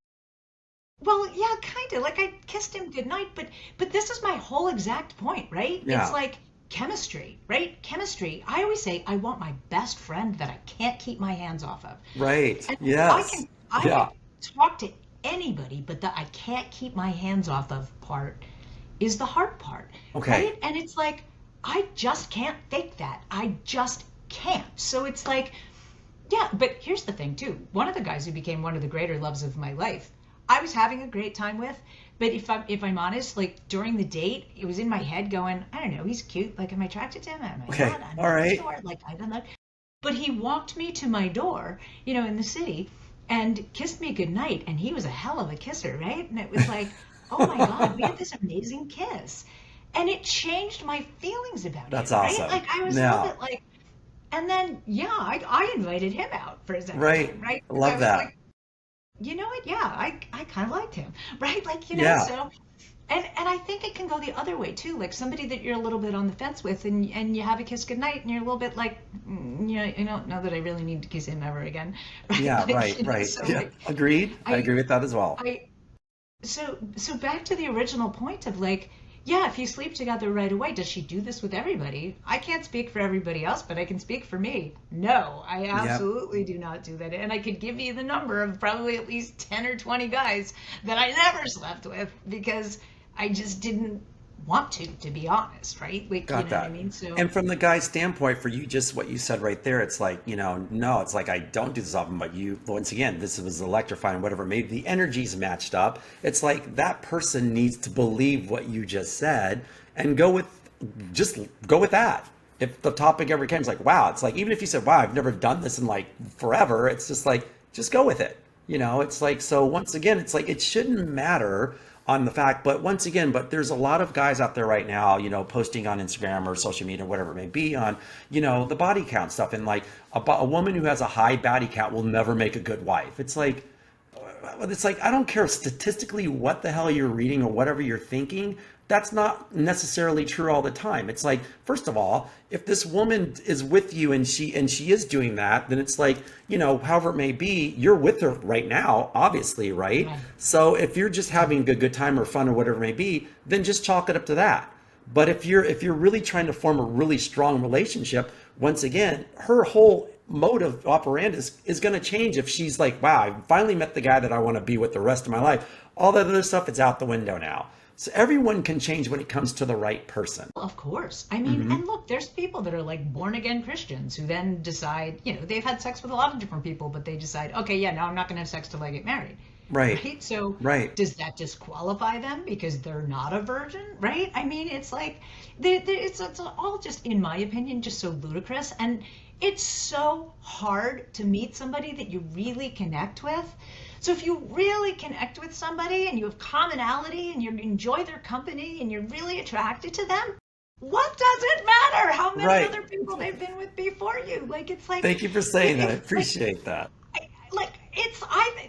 Well, yeah, kind of. Like I kissed him goodnight, but this is my whole exact point, right?
Yeah.
It's like chemistry, right? Chemistry. I always say I want my best friend that I can't keep my hands off of.
Right.
And
Yes.
I
Yeah.
can talk to anybody, but the I can't keep my hands off of part is the hard part.
Okay.
Right? And it's like I just can't fake that. I just can't. So it's like, yeah, but here's the thing too. One of the guys who became one of the greater loves of my life, I was having a great time with, but if I'm honest, like during the date, it was in my head going, I don't know, he's cute. Like, am I attracted to him? Am I
Okay.
not? I'm
All
not
right.
sure. Like, I don't know. But he walked me to my door, in the city, and kissed me goodnight. And he was a hell of a kisser, right? And it was like, oh my God, we had this amazing kiss. And it changed my feelings about
That's
him,
awesome.
right? Like, I was a
Yeah.
little bit like, and then, yeah, I invited him out for a second
Right.
time, right? 'Cause I
Love
was
that.
like, you know what? Yeah, I kind of liked him, right? Like,
Yeah.
so, and I think it can go the other way too. Like somebody that you're a little bit on the fence with, and you have a kiss goodnight, and you're a little bit like, I don't know that I really need to kiss him ever again, right?
Yeah.
Like,
Right. Right.
so
Yeah.
like,
Agreed. I
I,
agree with that as well.
so back to the original point of like, yeah, if you sleep together right away, does she do this with everybody? I can't speak for everybody else, but I can speak for me. No, I
Yep.
absolutely do not do that. And I could give you the number of probably at least 10 or 20 guys that I never slept with because I just didn't want to be honest, right? Like,
Got
what
that.
I mean? So,
And from the guy's standpoint, for you, just what you said right there, it's like, no, it's like I don't do this often, but you, once again, this was electrifying, whatever, maybe the energies matched up. It's like that person needs to believe what you just said and just go with that. If the topic ever comes like, wow, it's like, even if you said, wow, I've never done this in like forever, it's just like, just go with it. It's like, so once again, it's like, it shouldn't matter on the fact, but once again, but there's a lot of guys out there right now, posting on Instagram or social media, whatever it may be, on, the body count stuff. And like a woman who has a high body count will never make a good wife. It's like, I don't care statistically what the hell you're reading or whatever you're thinking. That's not necessarily true all the time. It's like, first of all, if this woman is with you and she is doing that, then it's like, however it may be, you're with her right now, obviously, right?
Right.
So if you're just having a good time or fun or whatever it may be, then just chalk it up to that. But if you're really trying to form a really strong relationship, once again, her whole mode of operandus is going to change if she's like, wow, I finally met the guy that I want to be with the rest of my life. All that other stuff is out the window now. So everyone can change when it comes to the right person.
Of course. I mean, and look, there's people that are like born again Christians who then decide, they've had sex with a lot of different people, but they decide, okay, yeah, now I'm not going to have sex till I get married.
Right.
So does that disqualify them because they're not a virgin? Right. I mean, it's like, it's all just, in my opinion, just so ludicrous. And it's so hard to meet somebody that you really connect with. So if you really connect with somebody and you have commonality and you enjoy their company and you're really attracted to them, what does it matter how many other people they've been with before you? Like, it's like,
thank you for saying that. I appreciate that.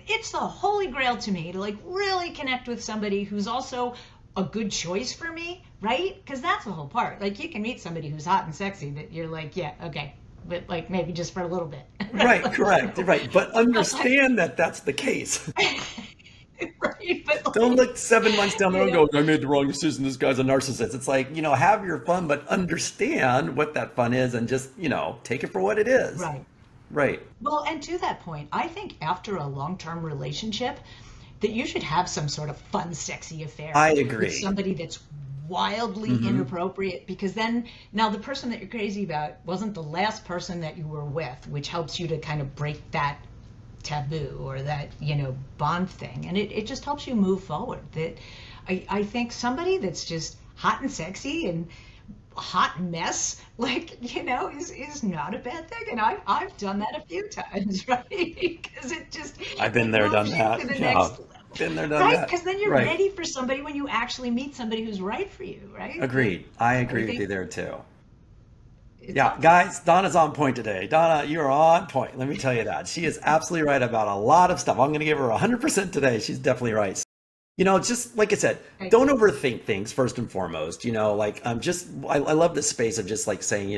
It's the holy grail to me to like really connect with somebody who's also a good choice for me, right? Because that's the whole part. Like, you can meet somebody who's hot and sexy that you're like, yeah, okay, but like maybe just for a little bit.
Right, correct, right. But understand that that's the case.
Right, but
don't look 7 months down the road and go, I made the wrong decision, this guy's a narcissist. It's like, have your fun, but understand what that fun is and just, take it for what it is. Right.
Well, and to that point, I think after a long-term relationship that you should have some sort of fun, sexy affair.
I agree.
With somebody that's wildly inappropriate, because then now the person that you're crazy about wasn't the last person that you were with, which helps you to kind of break that taboo or that, bond thing. And it just helps you move forward. That I think somebody that's just hot and sexy and hot mess, like, is not a bad thing. And I've done that a few times, right? Because it just,
I've been there, done that.
To the next level.
Been there, done
right?
that.
Because then you're ready for somebody when you actually meet somebody who's right for you, right?
Agreed. I agree with you there too. Yeah,
awesome.
guys, Donna's on point today. Donna, you are on point. Let me tell you that. She is absolutely right about a lot of stuff. I'm going to give her 100% today. She's definitely right. Just like I said, don't overthink things first and foremost. I love this space of just like saying,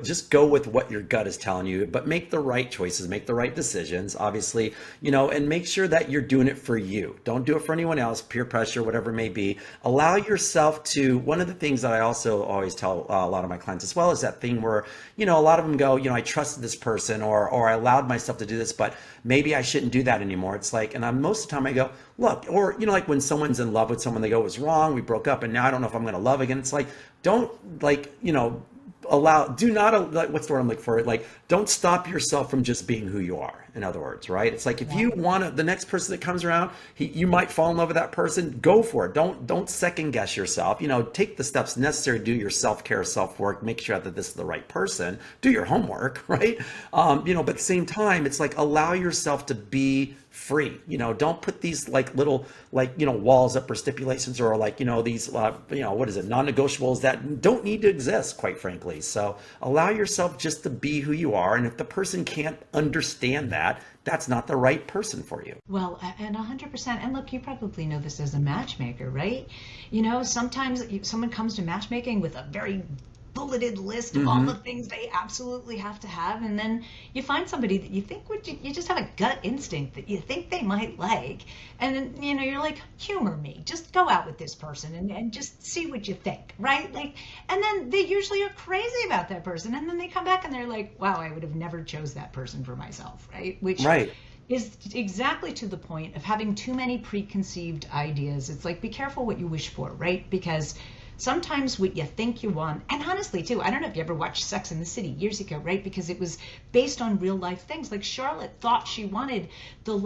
just go with what your gut is telling you, but make the right choices, make the right decisions, obviously, and make sure that you're doing it for you. Don't do it for anyone else, peer pressure, whatever it may be. Allow yourself to, one of the things that I also always tell a lot of my clients as well is that thing where, a lot of them go, I trusted this person or I allowed myself to do this, but maybe I shouldn't do that anymore. It's like, and most of the time I go, look, or, like when someone's in love with someone, they go, it was wrong, we broke up, and now I don't know if I'm going to love again. It's like, don't what's the word I'm looking for? Like, don't stop yourself from just being who you are, in other words, right? It's like, if you want the next person that comes around, you might fall in love with that person, go for it. Don't second guess yourself, take the steps necessary to do your self-care, self-work, make sure that this is the right person, do your homework, right? But at the same time, it's like, allow yourself to be free. Don't put these like little, walls up or stipulations or these, what is it? Non-negotiables that don't need to exist, quite frankly. So allow yourself just to be who you are. And if the person can't understand that, that's not the right person for you.
Well, and 100%. And look, you probably know this as a matchmaker, right? Sometimes someone comes to matchmaking with a very bulleted list of all the things they absolutely have to have, and then you find somebody that you think you just have a gut instinct that you think they might like, and then you're like, humor me, just go out with this person and just see what you think, right? Like, and then they usually are crazy about that person, and then they come back and they're like, wow, I would have never chose that person for myself, right? Which is exactly to the point of having too many preconceived ideas. It's like, be careful what you wish for, right? Because sometimes what you think you want, and honestly too, I don't know if you ever watched Sex and the City years ago, right? Because it was based on real life things. Like, Charlotte thought she wanted the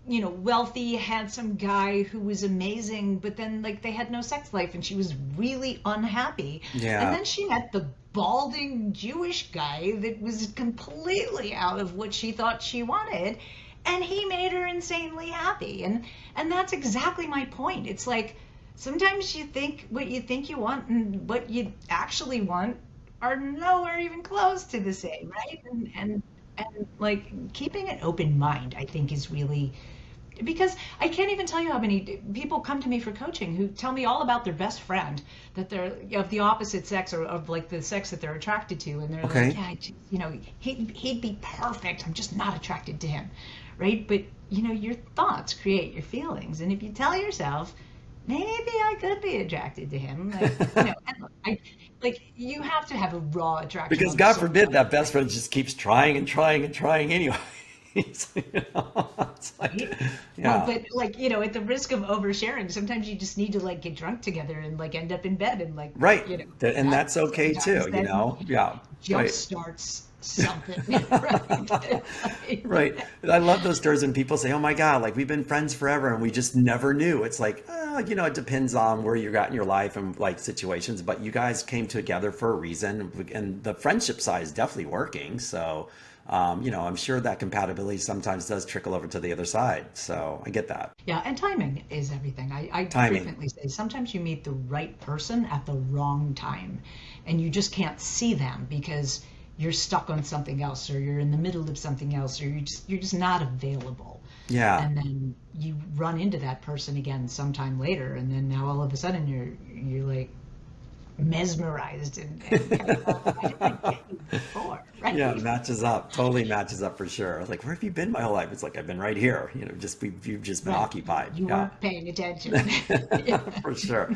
wealthy, handsome guy who was amazing, but then they had no sex life and she was really unhappy.
Yeah.
And then she met the balding Jewish guy that was completely out of what she thought she wanted. and he made her insanely happy. And that's exactly my point. It's like sometimes you think what you think you want and what you actually want are nowhere even close to the same, right? And like keeping an open mind, I think, is really, because I can't even tell you how many people come to me for coaching who tell me all about their best friend that they're of the opposite sex, or of like the sex that they're attracted to, and they're
Okay.
like, yeah, he'd be perfect. I'm just not attracted to him, right? But your thoughts create your feelings, and if you tell yourself, maybe I could be attracted to him, and look, you have to have a raw attraction
Because
on the
God
soul
forbid
level,
that best
right?
friend just keeps trying and trying and trying anyway. It's like,
Right? Well,
yeah,
but at the risk of oversharing, sometimes you just need to like get drunk together and like end up in bed, and like,
right. And
that
that's okay
sometimes
too,
then
yeah,
jump
right.
starts something, right?
Right. I love those stories when people say, "Oh my God, like we've been friends forever and we just never knew." It's like, it depends on where you're at in your life and like situations, but you guys came together for a reason, and the friendship side is definitely working. So, I'm sure that compatibility sometimes does trickle over to the other side. So I get that.
Yeah, and timing is everything. I
Timing.
frequently say sometimes you meet the right person at the wrong time, and you just can't see them because you're stuck on something else, or you're in the middle of something else, or you're just not available.
Yeah.
And then you run into that person again sometime later, and then now all of a sudden you're like mesmerized, and kind of why didn't I get you before,
Yeah, it
right?
matches up. Totally matches up for sure. I was like, where have you been my whole life? It's like I've been right here. You've just been
Right.
occupied.
You
Yeah.
weren't paying attention. Yeah.
For sure.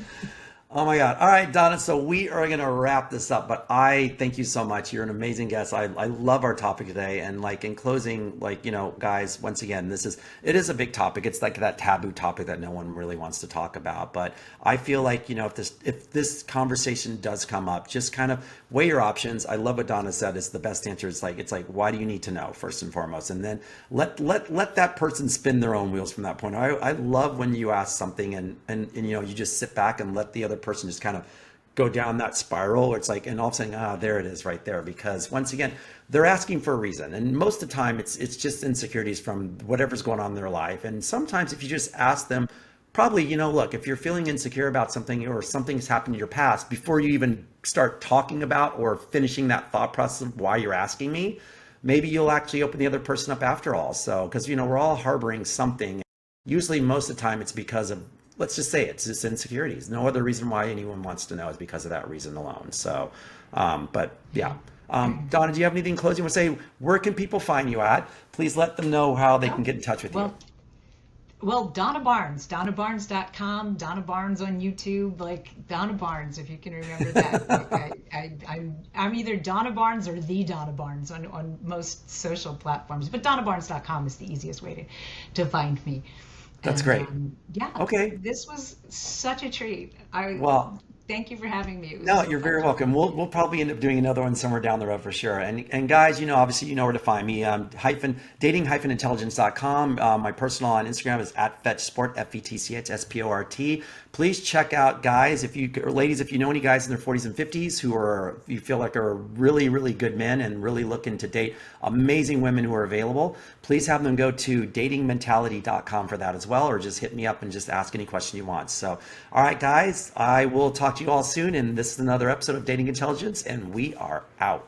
Oh my God. All right, Donna. So we are going to wrap this up, but I thank you so much. You're an amazing guest. I love our topic today. And like in closing, like, guys, once again, it is a big topic. It's like that taboo topic that no one really wants to talk about. But I feel like, if this conversation does come up, just kind of weigh your options. I love what Donna said. It's the best answer. It's like, why do you need to know first and foremost? And then let that person spin their own wheels from that point. I love when you ask something and you just sit back and let the other person just kind of go down that spiral. It's like, and all of a sudden, there it is right there. Because once again, they're asking for a reason. And most of the time it's just insecurities from whatever's going on in their life. And sometimes if you just ask them, probably, look, if you're feeling insecure about something or something's happened in your past, before you even start talking about or finishing that thought process of why you're asking me, maybe you'll actually open the other person up after all. So, because, we're all harboring something. Usually most of the time it's because of, let's just say it's just insecurities. No other reason why anyone wants to know is because of that reason alone. So, but yeah. Donna, do you have anything in closing? You want to say, where can people find you at? Please let them know how they can get in touch with you.
Well, Donna Barnes, donnabarnes.com, Donna Barnes on YouTube, like Donna Barnes, if you can remember that. I'm either Donna Barnes or the Donna Barnes on most social platforms, but donnabarnes.com is the easiest way to find me.
That's
And
great.
yeah,
Okay.
this was such a treat. I
Well,
thank you for having me. It was
no,
so
you're
fun
very welcome.
talking to you.
We'll probably end up doing another one somewhere down the road for sure. And guys, obviously you know where to find me. Dating-intelligence.com. My personal on Instagram is at fetchsport, FETCH, Please check out guys, or ladies, if you know any guys in their 40s and 50s you feel like are really, really good men and really looking to date amazing women who are available, please have them go to datingmentality.com for that as well, or just hit me up and just ask any question you want. So, all right, guys, I will talk to you all soon. And this is another episode of Dating Intelligence, and we are out.